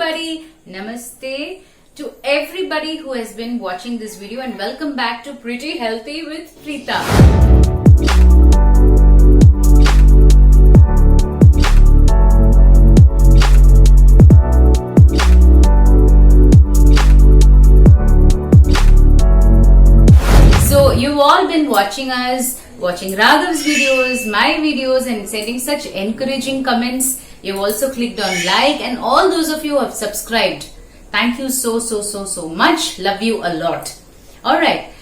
everybody, namaste to everybody who has been watching this video and welcome back to Pretty Healthy with Preeta. So you've all been watching us, watching Raghav's videos, my videos and sending such encouraging comments. You've also clicked on like and all those of you who have subscribed. Thank you so much. Love you a lot. Alright,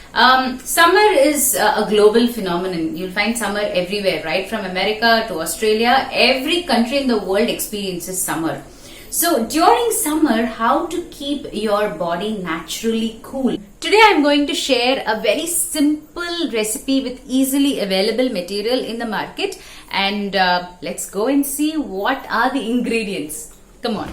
summer is a global phenomenon. You'll find summer everywhere, right? From America to Australia, every country in the world experiences summer. So during summer, how to keep your body naturally cool? Today I'm going to share a very simple recipe with easily available material in the market, and let's go and see what are the ingredients. Come on.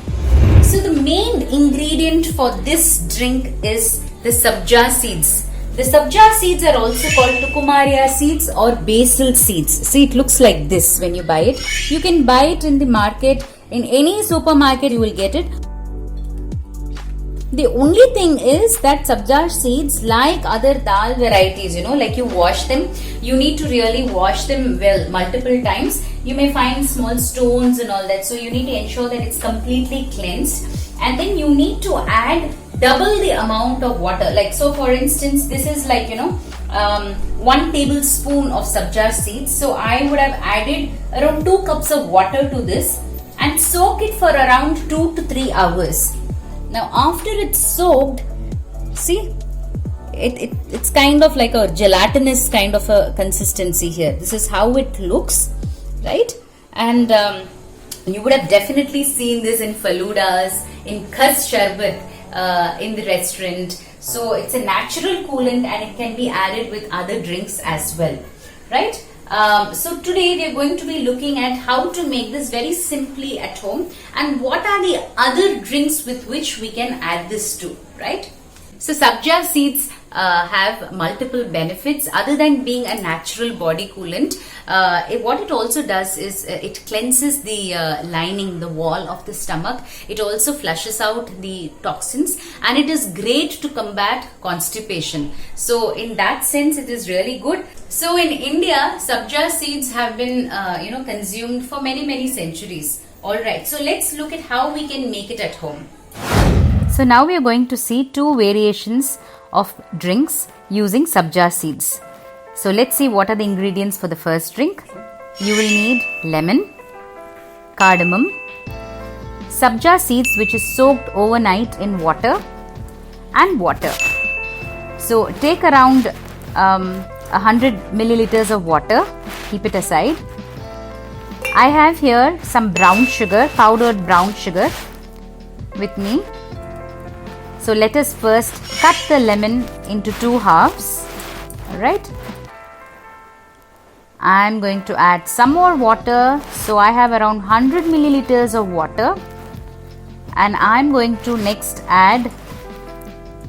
So the main ingredient for this drink is the sabja seeds. The sabja seeds are also called tukumaria seeds or basil seeds. See, it looks like this when you buy it. You can buy it in the market. In any supermarket you will get it. The only thing is that sabja seeds, like other dal varieties, like you wash them, you need to really wash them well multiple times. You may find small stones and all that, so you need to ensure that it's completely cleansed, and then you need to add double the amount of water. Like, so for instance, this is like 1 tablespoon of sabja seeds, so I would have added around 2 cups of water to this and soak it for around 2 to 3 hours. Now after it's soaked, see, it's kind of like a gelatinous kind of a consistency here. This is how it looks, right? And you would have definitely seen this in faludas, in khas sharbat, in the restaurant. So it's a natural coolant and it can be added with other drinks as well, right? So today we are going to be looking at how to make this very simply at home and what are the other drinks with which we can add this to, right? So sabja seeds have multiple benefits other than being a natural body coolant. What it also does is it cleanses the lining, the wall of the stomach. It also flushes out the toxins and it is great to combat constipation. So in that sense it is really good. So in India, sabja seeds have been consumed for many centuries. Alright, so let's look at how we can make it at home. So now we are going to see 2 variations of drinks using sabja seeds. So let's see what are the ingredients for the first drink. You will need lemon, cardamom, sabja seeds which is soaked overnight in water, and water. So take around 100 milliliters of water, keep it aside. I have here some brown sugar, powdered brown sugar with me. So let us first cut the lemon into 2 halves. Alright. I am going to add some more water. So I have around 100 milliliters of water. And I am going to next add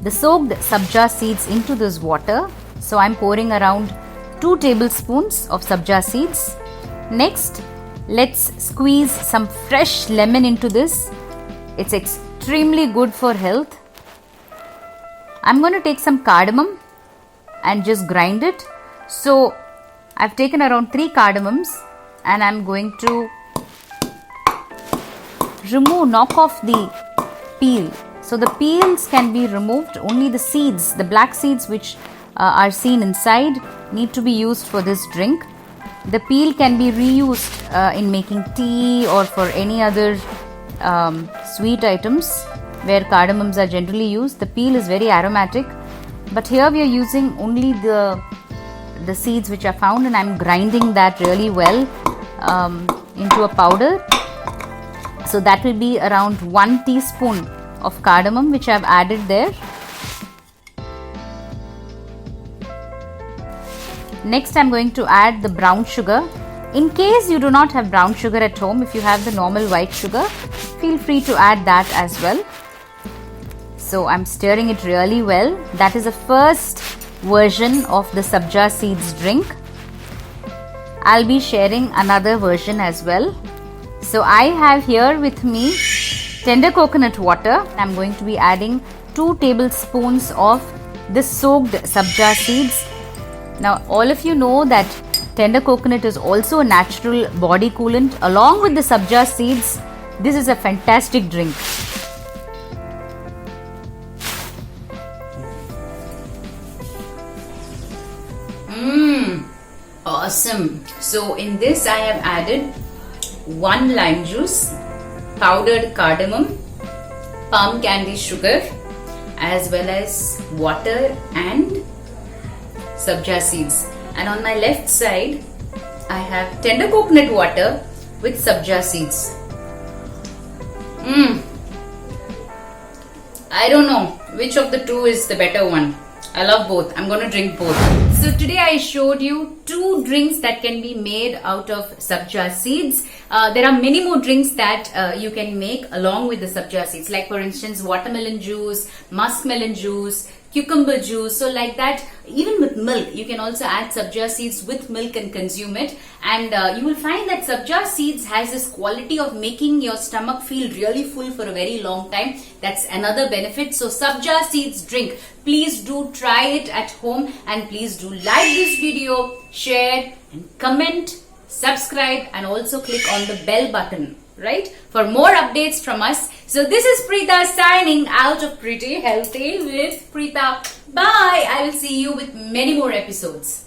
the soaked sabja seeds into this water. So I am pouring around 2 tablespoons of sabja seeds. Next, let's squeeze some fresh lemon into this. It's extremely good for health. I'm going to take some cardamom and just grind it. So I've taken around 3 cardamoms and I'm going to knock off the peel. So the peels can be removed, only the seeds, the black seeds which are seen inside need to be used for this drink. The peel can be reused in making tea or for any other sweet items where cardamoms are generally used. The peel is very aromatic, but here we are using only the seeds which are found, and I'm grinding that really well into a powder. So that will be around 1 teaspoon of cardamom which I've added there. Next I'm going to add the brown sugar. In case you do not have brown sugar at home, if you have the normal white sugar, feel free to add that as well. So I'm stirring it really well. That is the first version of the sabja seeds drink. I'll be sharing another version as well. So I have here with me tender coconut water. I'm going to be adding 2 tablespoons of this soaked sabja seeds. Now all of you know that tender coconut is also a natural body coolant. Along with the sabja seeds, this is a fantastic drink. Awesome. So in this I have added 1 lime juice, powdered cardamom, palm candy sugar, as well as water and sabja seeds. And on my left side I have tender coconut water with sabja seeds. I don't know which of the two is the better one. I love both. I'm going to drink both. So today I showed you 2 drinks that can be made out of sabja seeds. There are many more drinks that you can make along with the sabja seeds. Like for instance, watermelon juice, muskmelon juice, cucumber juice. So like that, even with milk, you can also add sabja seeds with milk and consume it. And you will find that sabja seeds has this quality of making your stomach feel really full for a very long time. That's another benefit. So sabja seeds drink. Please do try it at home, and please do like this video, share and comment, subscribe, and also click on the bell button, right, for more updates from us. So this is Preeta signing out of Pretty Healthy with Preeta. Bye. I will see you with many more episodes.